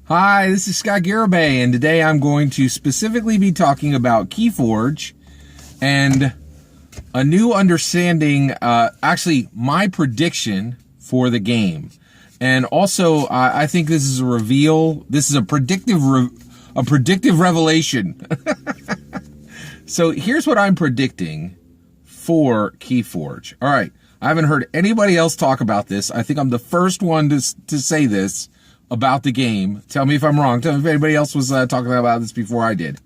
Hi, this is Scott Garibay, and today I'm going to specifically be talking about Keyforge and a new understanding, actually my prediction for the game. And also, I think this is a reveal. This is a predictive revelation. So here's what I'm predicting for Keyforge. All right, I haven't heard anybody else talk about this. I think I'm the first one to say this about the game. Tell me if I'm wrong. Tell me if anybody else was talking about this before I did.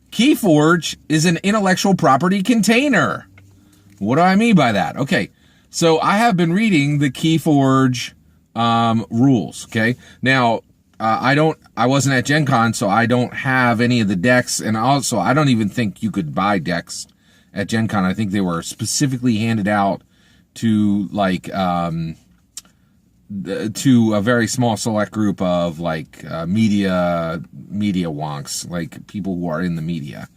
Keyforge is an intellectual property container. What do I mean by that? Okay, so I have been reading the Keyforge rules. Okay, now I wasn't at Gen Con, so I don't have any of the decks, and also I don't even think you could buy decks at Gen Con. I think they were specifically handed out to to a very small select group of media wonks, like people who are in the media,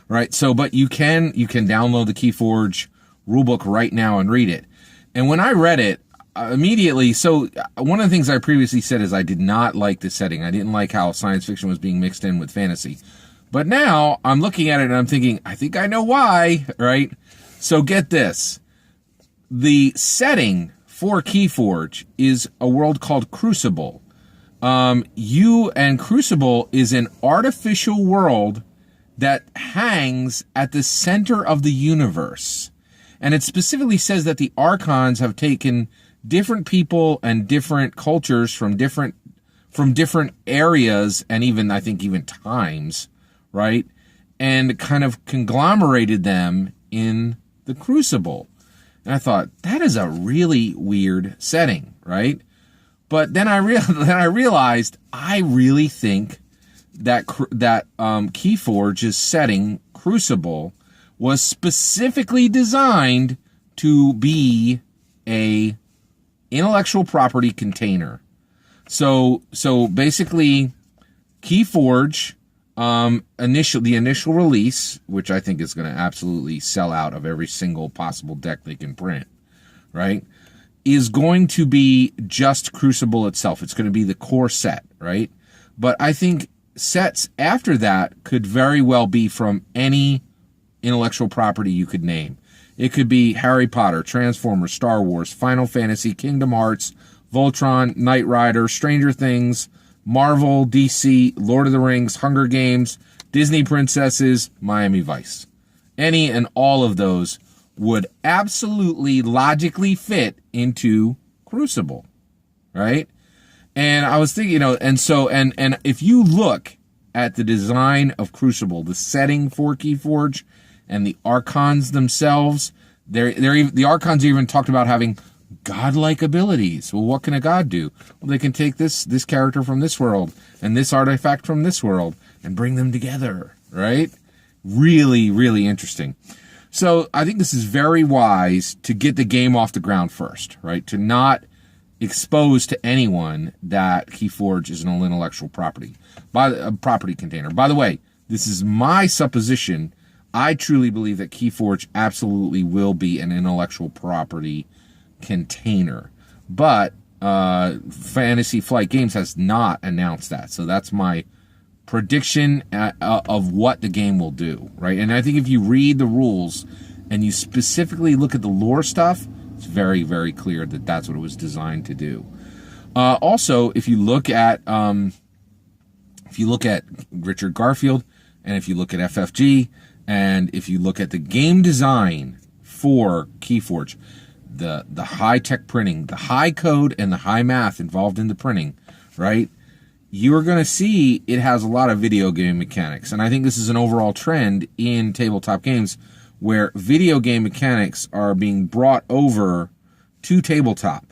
right? So, but you can download the Keyforge rulebook right now and read it. And when I read it immediately, so one of the things I previously said is I did not like the setting. I didn't like how science fiction was being mixed in with fantasy. But now I'm looking at it and I'm thinking, I think I know why, right? So get this. The setting for Keyforge is a world called Crucible. Crucible is an artificial world that hangs at the center of the universe. And it specifically says that the Archons have taken different people and different cultures from different areas and even, I think, even times, right? And kind of conglomerated them in the Crucible. And I thought, that is a really weird setting, right? But then I realized I really think that Keyforge's setting, Crucible, was specifically designed to be a intellectual property container. So basically, Keyforge, the initial release, which I think is going to absolutely sell out of every single possible deck they can print, right, is going to be just Crucible itself. It's going to be the core set, right? But I think sets after that could very well be from any intellectual property you could name. It could be Harry Potter, Transformers, Star Wars, Final Fantasy, Kingdom Hearts, Voltron, Knight Rider, Stranger Things, Marvel, DC, Lord of the Rings, Hunger Games, Disney Princesses, Miami Vice. Any and all of those would absolutely logically fit into Crucible, right? And I was thinking, and if you look at the design of Crucible, the setting for Keyforge, and the Archons themselves, the Archons even talked about having godlike abilities. Well, what can a god do? Well, they can take this character from this world and this artifact from this world and bring them together, right? Really, really interesting. So I think this is very wise to get the game off the ground first, right? To not expose to anyone that Keyforge is an intellectual property, property container. By the way, this is my supposition. I truly believe that Keyforge absolutely will be an intellectual property container, but Fantasy Flight Games has not announced that. So that's my prediction of what the game will do, right? And I think if you read the rules and you specifically look at the lore stuff, it's very, very clear that that's what it was designed to do. Also, if you look at Richard Garfield, and if you look at FFG, and if you look at the game design for Keyforge, the high-tech printing, the high code and the high math involved in the printing, right, you are going to see it has a lot of video game mechanics. And I think this is an overall trend in tabletop games where video game mechanics are being brought over to tabletop.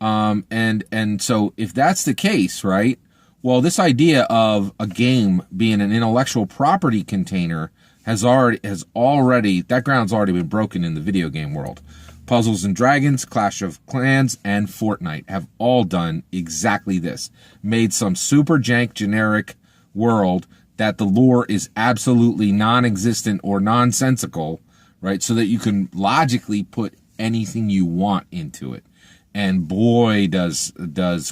And so if that's the case, right, well, this idea of a game being an intellectual property container has already that ground's already been broken in the video game world. Puzzles and Dragons, Clash of Clans, and Fortnite have all done exactly this. Made some super jank generic world that the lore is absolutely non-existent or nonsensical, right? So that you can logically put anything you want into it. And boy, does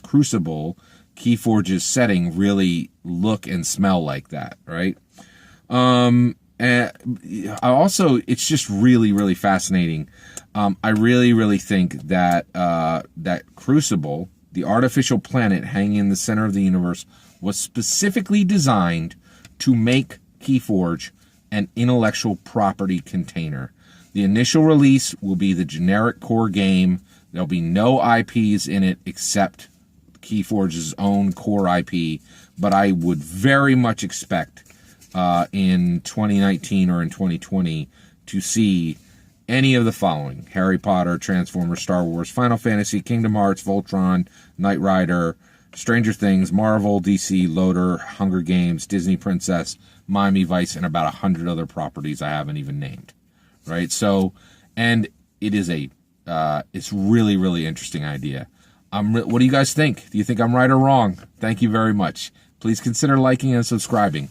Crucible Keyforge's setting really look and smell like that, right? And I also, it's just really, really fascinating. I really, really think that that Crucible, the artificial planet hanging in the center of the universe, was specifically designed to make Keyforge an intellectual property container. The initial release will be the generic core game. There'll be no IPs in it except Keyforge's own core IP, but I would very much expect in 2019 or in 2020 to see any of the following: Harry Potter, Transformers, Star Wars, Final Fantasy, Kingdom Hearts, Voltron, Knight Rider, Stranger Things, Marvel, DC, LOTR, Hunger Games, Disney Princess, Miami Vice, and about 100 other properties I haven't even named, right? So, and it is it's really, really interesting idea. What do you guys think? Do you think I'm right or wrong? Thank you very much. Please consider liking and subscribing.